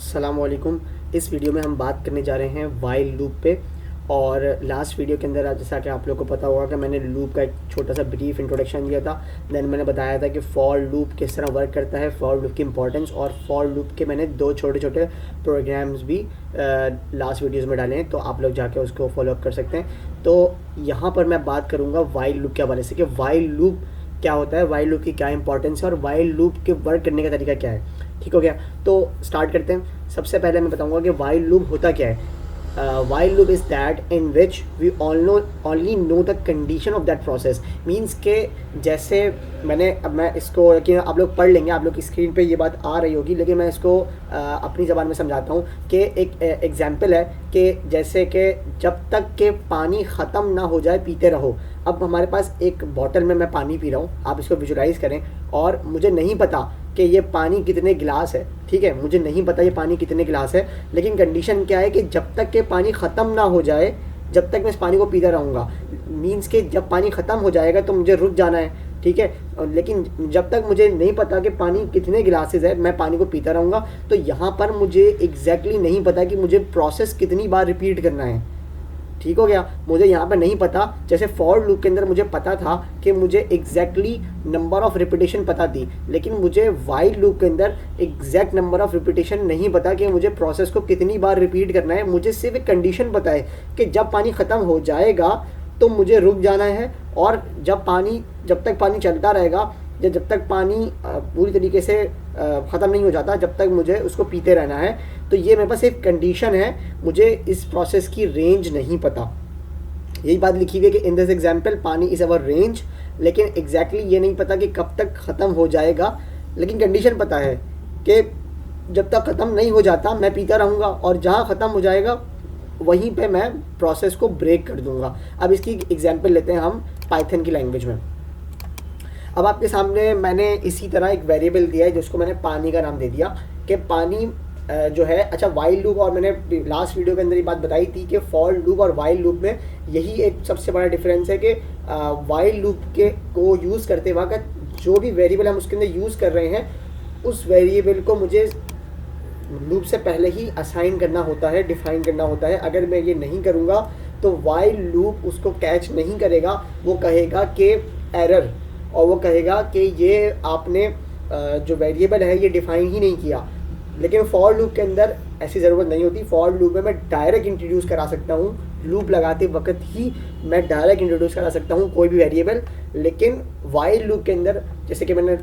अस्सलाम वालेकुम। इस वीडियो में हम बात करने जा रहे हैं वाइल लूप पे। और लास्ट वीडियो के अंदर जैसा कि आप लोगों को पता होगा कि मैंने लूप का एक छोटा सा ब्रीफ इंट्रोडक्शन दिया था। देन मैंने बताया था कि फॉर लूप किस तरह वर्क करता है, फॉर लूप की इंपॉर्टेंस, और फॉर लूप के मैंने 2 छोटे छोटे प्रोग्राम्स भी लास्ट वीडियोज़ में डाले हैं, तो आप लोग जाके उसको फॉलोअप कर सकते हैं। तो यहाँ पर मैं बात करूँगा वाइल लूप के हवाले से कि वाइल लूप क्या होता है, वाइल लूप की क्या इंपॉर्टेंस है और वाइल लूप के वर्क करने का तरीका क्या है। ठीक हो गया, तो स्टार्ट करते हैं। सबसे पहले मैं बताऊंगा कि वाइल लूप होता क्या है। While loop is that in which we only know the condition of that process. Means के जैसे अब मैं इसको यकीन आप लोग पढ़ लेंगे, आप लोग की स्क्रीन पे ये बात आ रही होगी, लेकिन मैं इसको अपनी ज़बान में समझाता हूँ कि एक एग्जाम्पल है कि जैसे कि जब तक के पानी ख़त्म ना हो जाए पीते रहो। अब हमारे पास एक बॉटल में मैं पानी पी रहा हूँ, आप इसको विजुलाइज़ करें, और मुझे नहीं पता कि ये पानी कितने गिलास है। ठीक है, मुझे नहीं पता ये पानी कितने गिलास है, लेकिन कंडीशन क्या है कि जब तक के पानी ख़त्म ना हो जाए, जब तक मैं इस पानी को पीता रहूँगा। मीन्स कि जब पानी ख़त्म हो जाएगा तो मुझे रुक जाना है। ठीक है, लेकिन जब तक मुझे नहीं पता कि पानी कितने गिलासेस है, मैं पानी को पीता रहूँगा। तो यहाँ पर मुझे एग्जैक्टली नहीं पता कि मुझे प्रोसेस कितनी बार रिपीट करना है। ठीक हो गया, मुझे यहाँ पर नहीं पता। जैसे फॉर लूप के अंदर मुझे पता था कि मुझे एग्जैक्टली नंबर ऑफ रिपीटेशन पता थी, लेकिन मुझे वाइल लूप के अंदर एग्जैक्ट नंबर ऑफ रिपीटेशन नहीं पता कि मुझे प्रोसेस को कितनी बार रिपीट करना है। मुझे सिर्फ एक कंडीशन पता है कि जब पानी ख़त्म हो जाएगा तो मुझे रुक जाना है, और जब तक पानी चलता रहेगा, जब तक पानी पूरी तरीके से ख़त्म नहीं हो जाता, जब तक मुझे उसको पीते रहना है। तो ये मेरे पास एक कंडीशन है, मुझे इस प्रोसेस की रेंज नहीं पता। यही बात लिखी हुई है कि इन दिस एग्जाम्पल पानी इज़ अवर रेंज, लेकिन एग्जैक्टली ये नहीं पता कि कब तक ख़त्म हो जाएगा, लेकिन कंडीशन पता है कि जब तक ख़त्म नहीं हो जाता मैं पीता रहूँगा, और जहाँ ख़त्म हो जाएगा वहीं पे मैं प्रोसेस को ब्रेक कर दूँगा। अब इसकी एग्जाम्पल लेते हैं हम पाइथन की लैंग्वेज में। अब आपके सामने मैंने इसी तरह एक वेरिएबल दिया है जिसको मैंने पानी का नाम दे दिया कि पानी जो है। अच्छा, वाइल लूप, और मैंने लास्ट वीडियो के अंदर ये बात बताई थी कि फॉर लूप और वाइल लूप में यही एक सबसे बड़ा डिफरेंस है कि वाइल लूप के को यूज़ करते वक्त जो भी वेरिएबल हम उसके अंदर यूज़ कर रहे हैं, उस वेरिएबल को मुझे लूप से पहले ही असाइन करना होता है, डिफाइन करना होता है। अगर मैं ये नहीं करूँगा तो वाइल लूप उसको कैच नहीं करेगा, वो कहेगा कि एरर, और वो कहेगा कि ये आपने जो वेरिएबल है ये डिफाइन ही नहीं किया। लेकिन फॉर लूप के अंदर ऐसी ज़रूरत नहीं होती। फॉर लूप में मैं डायरेक्ट इंट्रोड्यूस करा सकता हूँ, लूप लगाते वक्त ही मैं डायरेक्ट इंट्रोड्यूस करा सकता हूँ कोई भी वेरिएबल। लेकिन वाइल लूप के अंदर, जैसे कि मैंने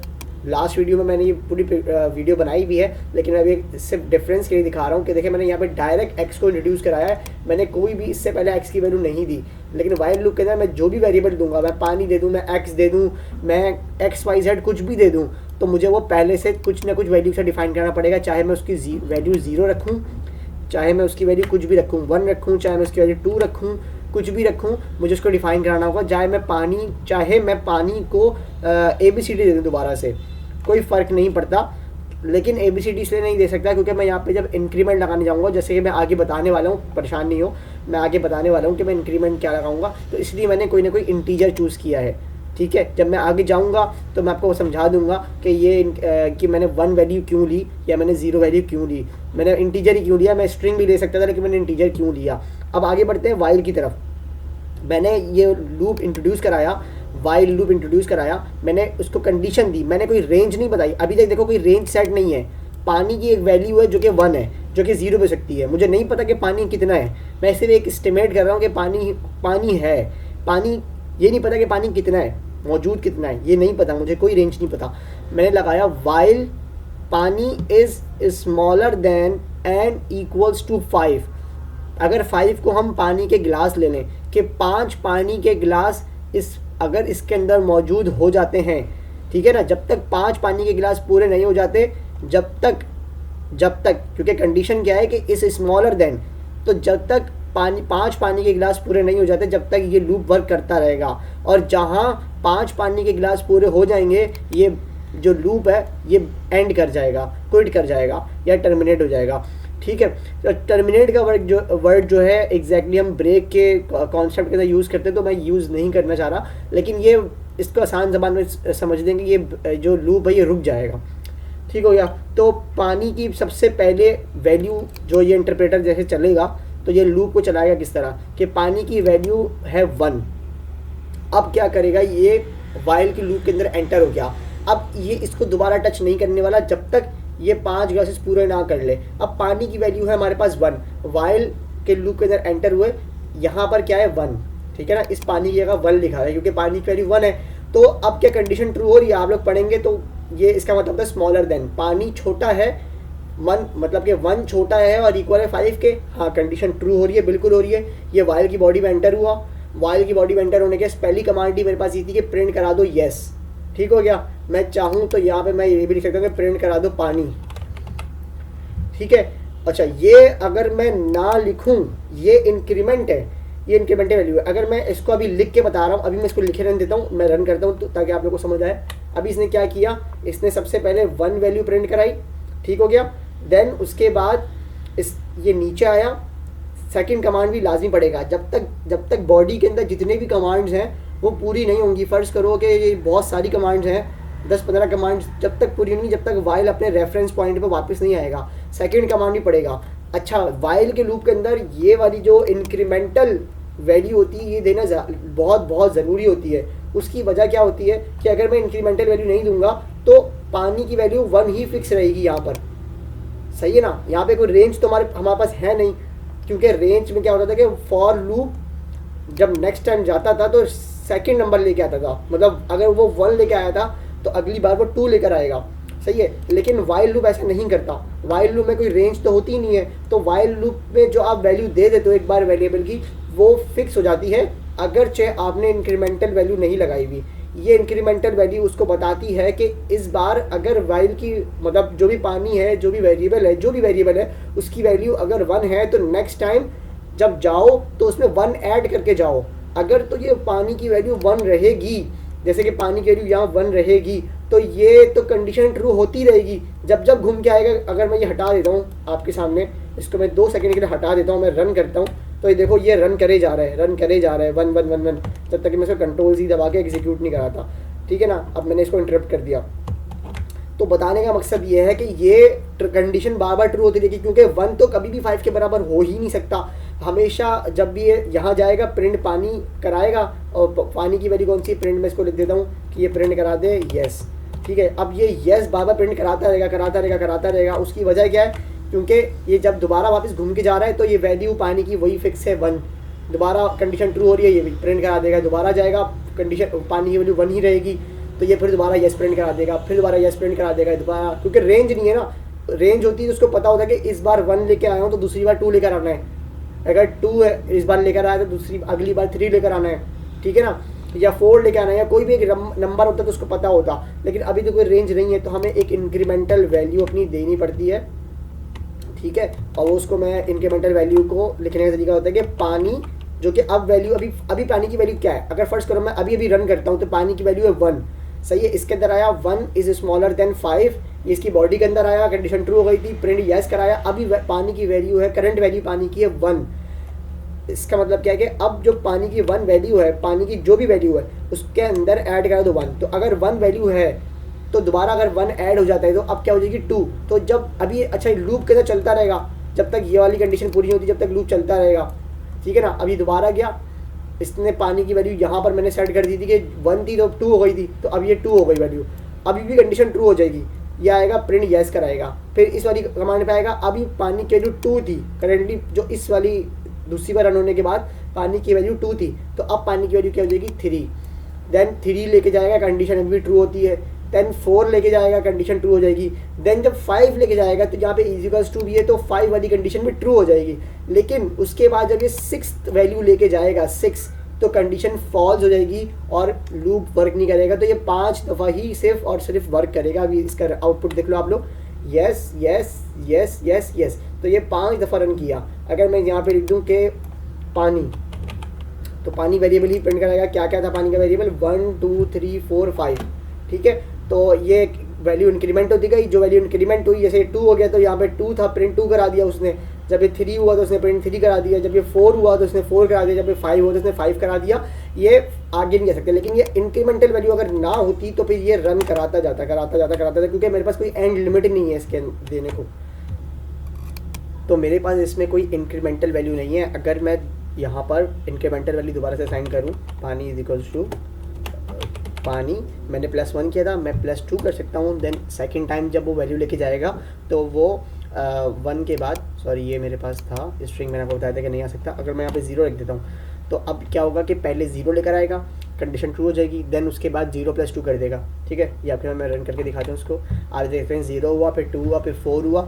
लास्ट वीडियो में मैंने ये पूरी वीडियो बनाई भी है, लेकिन अभी सिर्फ डिफरेंस के लिए दिखा रहा हूँ कि देखिए मैंने यहाँ पे डायरेक्ट एक्स को इंट्रोड्यूस कराया है, मैंने कोई भी इससे पहले एक्स की वैल्यू नहीं दी। लेकिन वाइल लूप के अंदर मैं जो भी वेरिएबल दूंगा, मैं पानी दे दूँ, मैं एक्स दे दूँ, मैं एक्स वाई जेड कुछ भी दे दूँ, तो मुझे वो पहले से कुछ ना कुछ वैल्यू से डिफाइन करना पड़ेगा। चाहे मैं उसकी वैल्यू 0 रखूँ, चाहे मैं उसकी वैल्यू कुछ भी रखूँ, 1 रखूँ, चाहे मैं उसकी वैल्यू 2 रखूँ, कुछ भी रखूँ, मुझे उसको डिफाइन कराना होगा। चाहे मैं पानी को ABCD दे दूँ दोबारा से, कोई फ़र्क नहीं पड़ता। लेकिन ABCD इसलिए नहीं दे सकता क्योंकि मैं यहाँ पे जब इंक्रीमेंट लगाने जाऊँगा, जैसे कि मैं आगे बताने वाला हूँ, परेशान नहीं हो, मैं आगे बताने वाला हूँ कि मैं इंक्रीमेंट क्या लगाऊंगा, तो इसलिए मैंने कोई ना कोई इंटीजर चूज़ किया है। ठीक है, जब मैं आगे जाऊँगा तो मैं आपको समझा दूंगा कि ये कि मैंने 1 वैल्यू क्यों ली या मैंने 0 वैल्यू क्यों ली, मैंने इंटीजर ही क्यों लिया। मैं स्ट्रिंग भी ले सकता था, लेकिन मैंने इंटीजर क्यों लिया। अब आगे बढ़ते हैं वाइल की तरफ। मैंने ये लूप इंट्रोड्यूस कराया, वाइल लूप इंट्रोड्यूस कराया, मैंने उसको कंडीशन दी, मैंने कोई रेंज नहीं बताई। अभी तक देखो कोई रेंज सेट नहीं है। पानी की एक वैल्यू है जो कि 1 है, जो कि 0 पे सकती है। मुझे नहीं पता कि पानी कितना है, मैं सिर्फ एक एस्टिमेट कर रहा हूँ कि पानी है। पानी, ये नहीं पता कि पानी कितना है, मौजूद कितना है, ये नहीं पता, मुझे कोई रेंज नहीं पता। मैंने लगाया वाइल पानी is smaller than and equals to 5। अगर 5 को हम पानी के गिलास ले लें कि 5 पानी के गिलास अगर इसके अंदर मौजूद हो जाते हैं, ठीक है ना, जब तक 5 पानी के गिलास पूरे नहीं हो जाते, जब तक क्योंकि कंडीशन क्या है कि इस स्मॉलर देन, तो जब तक 5 पानी के गिलास पूरे नहीं हो जाते, जब तक ये लूप वर्क करता रहेगा। और जहाँ 5 पानी के गिलास पूरे हो जाएंगे, ये जो लूप है ये एंड कर जाएगा, क्विट कर जाएगा या टर्मिनेट हो जाएगा। ठीक है, तो टर्मिनेट का वर्ड जो है एग्जैक्टली हम ब्रेक के कॉन्सेप्ट के अंदर यूज़ करते हैं, तो मैं यूज़ नहीं करना चाह रहा, लेकिन ये इसको आसान ज़बान में समझ देंगे, ये जो लूप है ये रुक जाएगा। ठीक हो गया। तो पानी की सबसे पहले वैल्यू जो ये इंटरप्रेटर जैसे चलेगा तो ये लूप को चलाएगा किस तरह कि पानी की वैल्यू है 1। अब क्या करेगा, ये वाइल की लूप के अंदर एंटर हो गया। अब ये इसको दोबारा टच नहीं करने वाला जब तक ये 5 ग्लासेस पूरे ना कर ले। अब पानी की वैल्यू है हमारे पास 1, वाइल के लूप के अंदर एंटर हुए, यहाँ पर क्या है 1, ठीक है ना, इस पानी की जगह 1 लिखा है क्योंकि पानी की वैल्यू 1 है। तो अब क्या कंडीशन ट्रू हो रही है, आप लोग पढ़ेंगे तो ये इसका मतलब था स्मॉलर देन, पानी छोटा है 1, मतलब कि 1 छोटा है और इक्वल है 5 के। हाँ, कंडीशन ट्रू हो रही है, बिल्कुल हो रही है। ये वाइल की बॉडी में एंटर हुआ, वाइल की बॉडी में एंटर होने के पहली कमांड ही मेरे पास ये थी कि प्रिंट करा दो येस। ठीक हो गया। मैं चाहूँ तो यहाँ पे मैं ये भी लिख सकता हूँ कि प्रिंट करा दो पानी। ठीक है। अच्छा, ये अगर मैं ना लिखूँ, ये इंक्रीमेंट है, ये इंक्रीमेंटल वैल्यू है। अगर मैं इसको अभी लिख के बता रहा हूँ, अभी मैं इसको लिखे रहने देता हूँ, मैं रन करता हूँ तो ताकि आप लोगों को समझ आए। अभी इसने क्या किया, इसने सबसे पहले 1 वैल्यू प्रिंट कराई, ठीक हो गया। देन उसके बाद ये नीचे आया, सेकंड कमांड भी लाजमी पड़ेगा जब तक बॉडी के अंदर जितने भी कमांड्स हैं वो पूरी नहीं होंगी। फ़र्ज़ करो कि ये बहुत सारी कमांड्स हैं, 10-15 कमांड्स, जब तक पूरी नहीं, जब तक वाइल अपने रेफरेंस पॉइंट पे वापस नहीं आएगा, सेकंड कमांड भी पड़ेगा। अच्छा, वाइल के लूप के अंदर ये वाली जो इंक्रीमेंटल वैल्यू होती है ये देना बहुत बहुत ज़रूरी होती है। उसकी वजह क्या होती है कि अगर मैं इंक्रीमेंटल वैल्यू नहीं दूंगा तो पानी की वैल्यू 1 ही फिक्स रहेगी यहाँ पर। सही है ना, यहाँ पे कोई रेंज तो हमारे पास है नहीं, क्योंकि रेंज में क्या होता था कि फॉर लूप जब नेक्स्ट टाइम जाता था तो सेकंड नंबर लेके आता था, मतलब अगर वो 1 लेके आया था तो अगली बार वो 2 लेकर आएगा। सही है, लेकिन वाइल लूप ऐसा नहीं करता। वाइल लूप में कोई रेंज तो होती ही नहीं है, तो वाइल लूप में जो आप वैल्यू दे देते हो एक बार वेरिएबल की, वो फिक्स हो जाती है, अगरचे आपने इंक्रीमेंटल वैल्यू नहीं लगाई हुई। ये इंक्रीमेंटल वैल्यू उसको बताती है कि इस बार अगर वाइल की, मतलब जो भी पानी है, जो भी वेरिएबल है उसकी वैल्यू अगर 1 है तो नेक्स्ट टाइम जब जाओ तो उसमें 1 ऐड करके जाओ। अगर तो ये पानी की वैल्यू 1 रहेगी, जैसे कि पानी की वैल्यू यहाँ 1 रहेगी, तो ये तो कंडीशन ट्रू होती रहेगी। जब घूम के आएगा, अगर मैं ये हटा देता हूँ आपके सामने, इसको मैं 2 सेकंड के लिए हटा देता हूँ, मैं रन करता हूँ, तो ये देखो ये रन करे जा रहा है 1 1 1 1, जब तक कि मैं इसको कंट्रोल सी दबा के एग्जीक्यूट नहीं कराता। ठीक है ना, अब मैंने इसको इंटरप्ट कर दिया। तो बताने का मकसद ये है कि ये कंडीशन बार बार ट्रू होती रहेगी, क्योंकि 1 तो कभी भी 5 के बराबर हो ही नहीं सकता। हमेशा जब भी ये यहाँ जाएगा प्रिंट पानी कराएगा, और पानी की वैल्यू कौन सी, प्रिंट में इसको लिख देता हूँ कि ये प्रिंट करा दे येस। ठीक है, अब ये येस बार बार प्रिंट कराता रहेगा। उसकी वजह क्या है, क्योंकि ये जब दोबारा वापस घूम के जा रहा है तो ये वैल्यू पानी की वही फिक्स है 1। दोबारा कंडीशन ट्रू हो रही है, ये भी प्रिंट करा देगा। दोबारा जाएगा, कंडीशन पानी की वैल्यू 1 ही रहेगी, तो ये फिर दोबारा येस प्रिंट करा देगा, फिर दोबारा येस प्रिंट करा देगा दोबारा, क्योंकि रेंज नहीं है ना। रेंज होती है तो उसको पता होता है कि इस बार 1 लेकर आया हूँ तो दूसरी बार 2 लेकर आना है। अगर 2 है इस बार लेकर आया तो अगली बार 3 लेकर आना है। ठीक है ना, या 4 लेकर आना है, या कोई भी एक नंबर होता है तो उसको पता होता। लेकिन अभी तो कोई रेंज नहीं है, तो हमें एक इंक्रीमेंटल वैल्यू अपनी देनी पड़ती है। ठीक है, और उसको मैं इंक्रीमेंटल वैल्यू को लिखने का तरीका होता है कि पानी, जो कि अब वैल्यू अभी पानी की वैल्यू क्या है, अगर फर्स्ट करो मैं अभी रन करता हूँ तो पानी की वैल्यू है 1। सही है, इसके अंदर आया 1 इज स्मॉलर देन 5, ये इसकी बॉडी के अंदर आया, कंडीशन ट्रू हो गई थी, प्रिंट यस कराया। अभी पानी की वैल्यू है, करंट वैल्यू पानी की है 1। इसका मतलब क्या है कि अब जो पानी की 1 वैल्यू है, पानी की जो भी वैल्यू है उसके अंदर ऐड करा दो 1। तो अगर 1 वैल्यू है तो दोबारा अगर 1 ऐड हो जाता है तो अब क्या हो जाएगी 2। तो जब अभी अच्छा लूप के अंदर चलता रहेगा जब तक ये वाली कंडीशन पूरी नहीं होती, जब तक लूप चलता रहेगा। ठीक है ना, अभी दोबारा गया, इसने पानी की वैल्यू यहाँ पर मैंने सेट कर दी थी कि 1 थी तो 2 हो गई थी, तो अब ये 2 हो गई वैल्यू। अभी भी कंडीशन ट्रू हो जाएगी, ये आएगा प्रिंट यस कराएगा, फिर इस वाली कमांड पे आएगा। अभी पानी की वैल्यू 2 थी करंटली, जो इस वाली दूसरी बार रन होने के बाद पानी की वैल्यू 2 थी, तो अब पानी की वैल्यू क्या हो जाएगी 3। देन 3 लेके जाएगा, कंडीशन अभी भी ट्रू होती है। देन 4 लेके जाएगा, कंडीशन ट्रू हो जाएगी। देन जब 5 लेके जाएगा तो यहाँ पे इक्वल्स 2 भी है तो 5 वाली कंडीशन भी ट्रू हो जाएगी। लेकिन उसके बाद जब ये 6th वैल्यू लेके जाएगा 6, तो कंडीशन फॉल्स हो जाएगी और लूप वर्क नहीं करेगा। तो ये 5 दफ़ा ही सिर्फ और सिर्फ वर्क करेगा। अभी इसका आउटपुट देख लो आप लोग, yes yes yes yes yes, तो ये 5 दफ़ा रन किया। अगर मैं यहाँ पे लिख दूँ कि पानी, तो पानी वेरिएबल ही प्रिंट कराएगा। क्या क्या था पानी का वेरिएबल, 1 2 3 4 5। ठीक है, तो ये वैल्यू इंक्रीमेंट होती गई। जो वैल्यू इंक्रीमेंट हुई, जैसे 2 हो गया तो यहाँ पे 2 था, प्रिंट 2 करा दिया उसने। जब ये 3 हुआ तो उसने प्रिंट 3 करा दिया। जब ये 4 हुआ तो उसने 4 करा दिया। जब ये 5 हुआ तो उसने 5 करा दिया। ये आगे नहीं जा सकते। लेकिन ये इंक्रीमेंटल वैल्यू अगर ना होती तो फिर ये रन कराता जाता, क्योंकि मेरे पास कोई एंड लिमिट नहीं है इसके देने को। तो मेरे पास इसमें कोई इंक्रीमेंटल वैल्यू नहीं है। अगर मैं यहाँ पर इंक्रीमेंटल वैल्यू दोबारा से असाइन करूँ, पानी इज इक्वल्स टू पानी, मैंने +1 किया था, मैं +2 कर सकता हूँ। देन सेकंड टाइम जब वो वैल्यू लेके जाएगा तो वो 1 के बाद, सॉरी ये मेरे पास था स्ट्रिंग, मैंने आपको बताया था कि नहीं आ सकता। अगर मैं यहाँ पे 0 रख देता हूँ तो अब क्या होगा कि पहले 0 लेकर आएगा, कंडीशन ट्रू हो जाएगी, देन उसके बाद 0 + 2 कर देगा, ठीक है। या फिर मैं रन करके दिखाता हूँ उसको। आज देखते हैं 0 हुआ, फिर 2 हुआ, फिर 4 हुआ,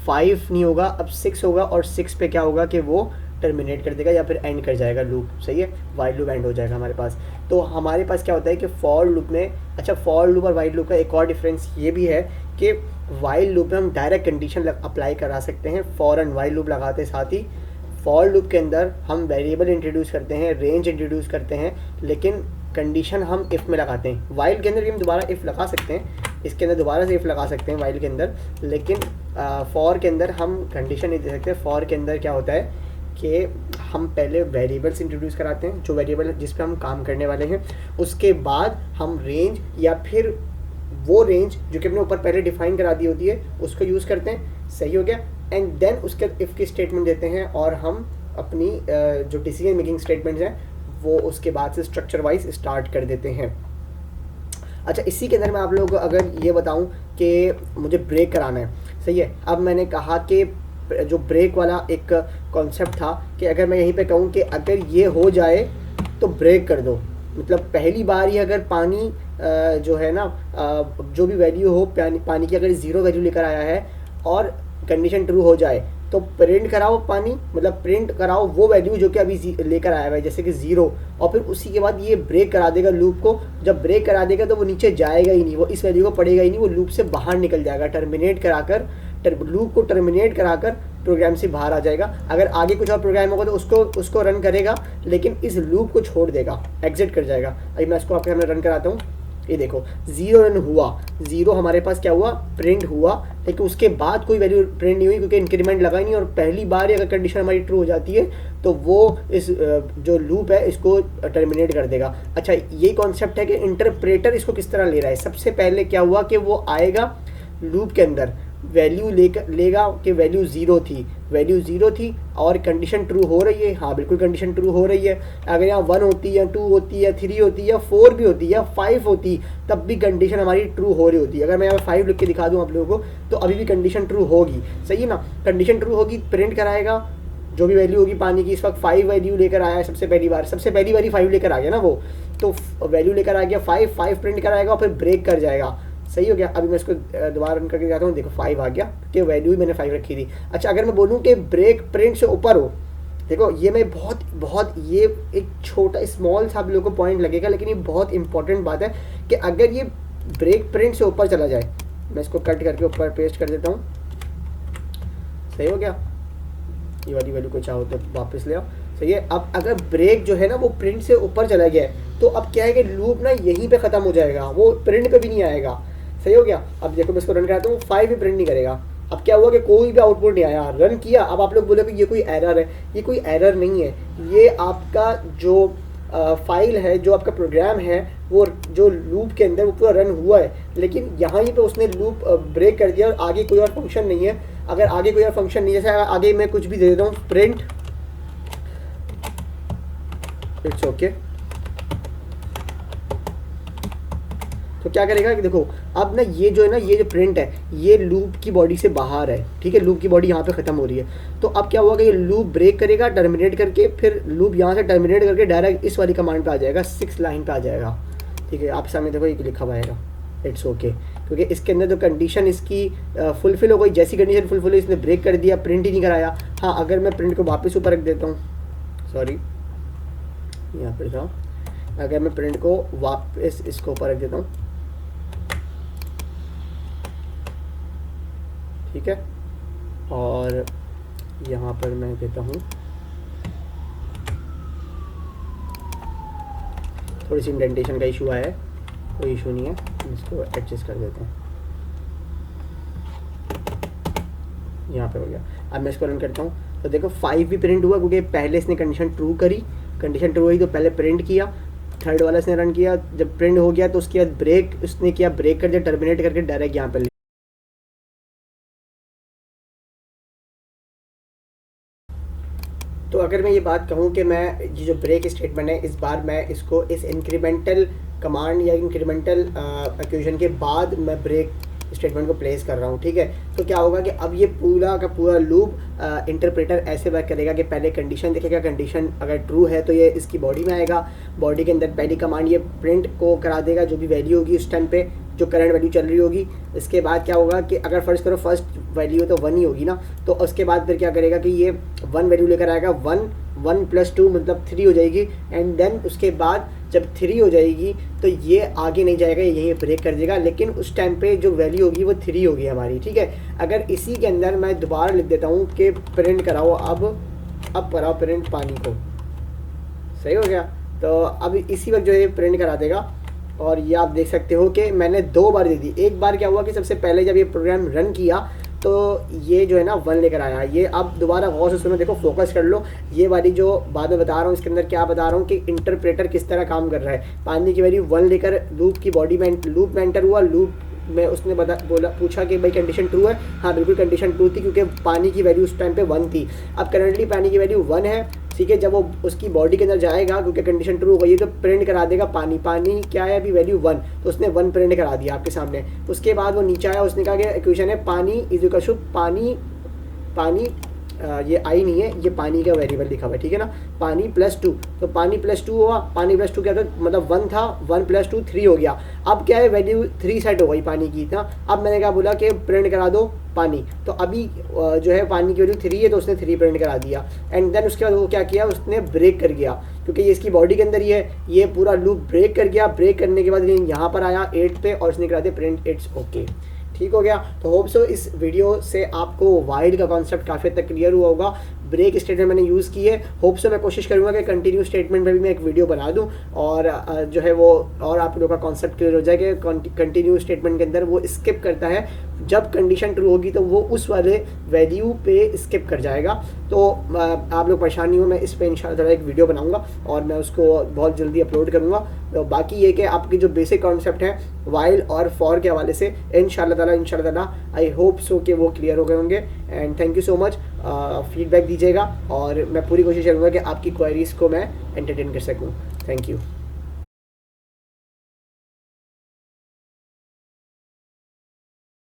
5 नहीं होगा, अब 6 होगा, और 6 पे क्या होगा कि वो टर्मिनेट कर देगा या फिर एंड कर जाएगा लूप, सही है। वाइल लूप एंड हो जाएगा हमारे पास। तो हमारे पास क्या होता है कि फॉर लूप में, अच्छा फॉर लूप और वाइल लूप का एक और डिफरेंस ये भी है कि वाइल लूप में हम डायरेक्ट कंडीशन अप्लाई करा सकते हैं, फॉर एंड वाइल लूप लगाते साथ ही। फॉर लूप के अंदर हम वेरिएबल इंट्रोड्यूस करते हैं, रेंज इंट्रोड्यूस करते हैं, लेकिन कंडीशन हम इफ़ में लगाते हैं। वाइल के अंदर भी हम दोबारा इफ़ लगा सकते हैं, इसके अंदर दोबारा से इफ़ लगा सकते हैं वाइल के अंदर, लेकिन फॉर के अंदर हम कंडीशन नहीं दे सकते। फॉर के अंदर क्या होता है कि हम पहले वेरिएबल्स इंट्रोड्यूस कराते हैं, जो वेरिएबल जिस पे हम काम करने वाले हैं, उसके बाद हम रेंज या फिर वो रेंज जो कि अपने ऊपर पहले डिफाइन करा दी होती है उसको यूज़ करते हैं, सही हो गया। एंड देन उसके इफ़ की स्टेटमेंट देते हैं और हम अपनी जो डिसीजन मेकिंग स्टेटमेंट्स हैं वो उसके बाद से स्ट्रक्चर वाइज स्टार्ट कर देते हैं। अच्छा, इसी के अंदर मैं आप लोगों को अगर ये बताऊं कि मुझे ब्रेक कराना है, सही है। अब मैंने कहा कि जो ब्रेक वाला एक कॉन्सेप्ट था कि अगर मैं यहीं पे कहूँ कि अगर ये हो जाए तो ब्रेक कर दो, मतलब पहली बार ही अगर पानी जो है ना जो भी वैल्यू हो पानी की अगर 0 वैल्यू लेकर आया है और कंडीशन ट्रू हो जाए तो प्रिंट कराओ पानी, मतलब प्रिंट कराओ वो वैल्यू जो कि अभी लेकर आया हुआ है, जैसे कि 0, और फिर उसी के बाद ये ब्रेक करा देगा लूप को। जब ब्रेक करा देगा तो वो नीचे जाएगा ही नहीं, वो इस वैल्यू को पढ़ेगा ही नहीं, वो लूप से बाहर निकल जाएगा, टर्मिनेट कराकर लूप को टर्मिनेट कराकर प्रोग्राम से बाहर आ जाएगा। अगर आगे कुछ और प्रोग्राम होगा तो उसको रन करेगा, लेकिन इस लूप को छोड़ देगा, एग्जिट कर जाएगा। अभी मैं इसको आपके सामने रन कराता हूँ। ये देखो 0 रन हुआ, 0 हमारे पास क्या हुआ, प्रिंट हुआ, लेकिन उसके बाद कोई वैल्यू प्रिंट नहीं हुई क्योंकि इंक्रीमेंट लगा ही नहीं। और पहली बार अगर कंडीशन हमारी ट्रू हो जाती है तो वो इस जो लूप है इसको टर्मिनेट कर देगा। अच्छा, यही कॉन्सेप्ट है कि इंटरप्रेटर इसको किस तरह ले रहा है। सबसे पहले क्या हुआ कि वो आएगा लूप के अंदर, वैल्यू लेगा कि वैल्यू 0 थी और कंडीशन ट्रू हो रही है, हाँ बिल्कुल कंडीशन ट्रू हो रही है। अगर यहाँ 1 होती या 2 होती या 3 होती या 4 भी होती या 5 होती तब भी कंडीशन हमारी ट्रू हो रही होती। अगर मैं यहाँ 5 लिख के दिखा दूँ आप लोगों को तो अभी भी कंडीशन ट्रू होगी, सही है ना। कंडीशन ट्रू होगी, प्रिंट कराएगा जो भी वैल्यू होगी पानी की। इस वक्त 5 वैल्यू लेकर आया है, सबसे पहली बार 5 लेकर आ गया ना वो, तो वैल्यू लेकर आ गया 5 प्रिंट कराएगा और फिर ब्रेक कर जाएगा, सही हो गया। अभी मैं इसको दोबारा रन करके दिखाता हूँ, देखो 5 आ गया कि वैल्यू ही मैंने 5 रखी थी। अच्छा, अगर मैं बोलूँ कि ब्रेक प्रिंट से ऊपर हो, देखो ये मैं बहुत ये एक छोटा स्मॉल सा आप लोगों को पॉइंट लगेगा, लेकिन ये बहुत इंपॉर्टेंट बात है कि अगर ये ब्रेक प्रिंट से ऊपर चला जाए, मैं इसको कट करके ऊपर पेस्ट कर देता हूँ, सही हो गया। ये वाली वैल्यू को चाहो तो वापस ले आओ, सही है। अब अगर ब्रेक जो है ना वो प्रिंट से ऊपर चला गया है तो अब क्या है कि लूप ना यहीं पे ख़त्म हो जाएगा, वो प्रिंट पे भी नहीं आएगा, सही हो गया। अब देखो मैं इसको रन कराता हूँ, 5 भी प्रिंट नहीं करेगा। अब क्या हुआ कि कोई भी आउटपुट नहीं आया, रन किया। अब आप लोग बोले कि ये कोई एरर है, ये कोई एरर नहीं है, ये आपका जो फाइल है, जो आपका प्रोग्राम है, वो जो लूप के अंदर वो पूरा रन हुआ है, लेकिन यहाँ ही पे उसने लूप ब्रेक कर दिया और आगे कोई और फंक्शन नहीं है। अगर आगे कोई और फंक्शन नहीं है, जैसे आगे मैं कुछ भी दे देता हूँ, प्रिंट इट्स ओके, तो क्या करेगा कि देखो अब ना ये जो है ना, ये जो प्रिंट है ये लूप की बॉडी से बाहर है, ठीक है, लूप की बॉडी यहाँ पे ख़त्म हो रही है। तो अब क्या हुआ कि ये लूप ब्रेक करेगा टर्मिनेट करके, फिर लूप यहाँ से टर्मिनेट करके डायरेक्ट इस वाली कमांड पे आ जाएगा, 6 लाइन पे आ जाएगा, ठीक है। आप सामने देखो ये लिखा हुआ आएगा इट्स ओके, क्योंकि इसके अंदर जो कंडीशन इसकी फुलफिल हो गई, जैसी कंडीशन फुलफिल हुई इसने ब्रेक कर दिया, प्रिंट ही नहीं कराया। हाँ, अगर मैं प्रिंट को वापस ऊपर रख देता हूँ, सॉरी यहाँ पर था, अगर मैं प्रिंट को वापस इसको ऊपर रख देता हूँ, ठीक है, और यहाँ पर मैं देता हूँ, थोड़ी सी इंडेंटेशन का इशू आया है, कोई इशू नहीं है, इसको एडजस्ट कर देते हैं, यहाँ पे हो गया। अब मैं इसको रन करता हूँ तो देखो 5 भी प्रिंट हुआ क्योंकि पहले इसने कंडीशन ट्रू करी, कंडीशन ट्रू हुई तो पहले प्रिंट किया, थर्ड वाला इसने रन किया, जब प्रिंट हो गया तो उसके बाद ब्रेक उसने किया, ब्रेक कर दिया, टर्मिनेट करके डायरेक्ट यहाँ पर। तो अगर मैं ये बात कहूँ कि मैं ये जो ब्रेक स्टेटमेंट है, इस बार मैं इसको इस इंक्रीमेंटल कमांड या इंक्रीमेंटल एक्यूशन के बाद मैं ब्रेक स्टेटमेंट को प्लेस कर रहा हूँ, ठीक है। तो क्या होगा कि अब ये पूरा का पूरा लूप इंटरप्रेटर ऐसे वर्क करेगा कि पहले कंडीशन देखेगा, कंडीशन अगर ट्रू है तो ये इसकी बॉडी में आएगा, बॉडी के अंदर पहली कमांड ये प्रिंट को करा देगा जो भी वैल्यू होगी उस टाइम पे, जो करंट वैल्यू चल रही होगी। इसके बाद क्या होगा कि अगर फर्स्ट करो फर्स्ट वैल्यू तो 1 ही होगी ना, तो उसके बाद फिर क्या करेगा कि ये 1 वैल्यू लेकर आएगा, 1 + 2 मतलब 3 हो जाएगी। एंड देन उसके बाद जब 3 हो जाएगी तो ये आगे नहीं जाएगा, ये यहीं ब्रेक कर देगा, लेकिन उस टाइम पे जो वैल्यू होगी वो 3 होगी हमारी, ठीक है। अगर इसी के अंदर मैं दोबारा लिख देता हूँ कि प्रिंट कराओ, अब कराओ प्रिंट पानी को, सही हो गया। तो अब इसी वक्त जो है प्रिंट करा देगा। और ये आप देख सकते हो कि मैंने 2 बार दे दी। एक बार क्या हुआ कि सबसे पहले जब ये प्रोग्राम रन किया तो ये जो है ना 1 लेकर आया। ये अब दोबारा गौर से सुनो, देखो फोकस कर लो, ये वाली जो बात मैं बता रहा हूँ इसके अंदर क्या बता रहा हूँ कि इंटरप्रेटर किस तरह काम कर रहा है। पानी की वैल्यू 1 लेकर लूप की बॉडी में लूप में एंटर हुआ, लूप में उसने पूछा कि भाई कंडीशन ट्रू है, हाँ बिल्कुल कंडीशन ट्रू थी क्योंकि पानी की वैल्यू उस टाइम पे 1 थी। अब करंटली पानी की वैल्यू 1 है, ठीक है। जब वो उसकी बॉडी के अंदर जाएगा क्योंकि कंडीशन ट्रू हो गई है तो प्रिंट करा देगा पानी। पानी क्या है अभी वैल्यू 1, तो उसने 1 प्रिंट करा दिया आपके सामने। उसके बाद वो नीचे आया, उसने कहा कि इक्वेशन है पानी इज इक्वल टू पानी ये आई नहीं है, ये पानी का वेरिएबल लिखा हुआ है, ठीक है ना, पानी +2। तो पानी +2 हुआ, पानी +2 क्या था मतलब 1 था, 1 + 2 3 हो गया। अब क्या है वैल्यू 3 सेट हो गई पानी की ना। अब मैंने क्या बोला कि प्रिंट करा दो पानी, तो अभी जो है पानी की वैल्यू 3 है तो उसने 3 प्रिंट करा दिया। एंड देन उसके बाद वो क्या किया, उसने ब्रेक कर गया क्योंकि ये इसकी बॉडी के अंदर ही है, ये पूरा लूप ब्रेक कर गया। ब्रेक करने के बाद यहाँ पर आया 8 पे और उसने करा दिया प्रिंट इट्स ओके, ठीक हो गया। तो होप सो इस वीडियो से आपको वाइल का कॉन्सेप्ट काफ़ी हद तक क्लियर हुआ होगा। ब्रेक स्टेटमेंट मैंने यूज़ की है, होप सो मैं कोशिश करूँगा कि कंटिन्यू स्टेटमेंट में भी मैं एक वीडियो बना दूँ और जो है वो और आप लोगों का कॉन्सेप्ट क्लियर हो जाए कि कंटिन्यू स्टेटमेंट के अंदर वो स्किप करता है, जब कंडीशन ट्रू होगी तो वो उस वाले वैल्यू पे स्किप कर जाएगा। तो आप लोग परेशान नहीं हो, मैं इस पर इंशाल्लाह एक वीडियो बनाऊँगा और मैं उसको बहुत जल्दी अपलोड करूँगा। तो बाकी ये कि आपकी जो बेसिक कॉन्सेप्ट है वाइल और फॉर के हवाले से इंशाल्लाह ताला आई होप सो कि वो क्लियर हो गए होंगे। And thank you so much, feedback दीजिएगा और मैं पूरी कोशिश करूँगा कि आपकी क्वेरीज़ को मैं एंटरटेन कर सकूँ। Thank you.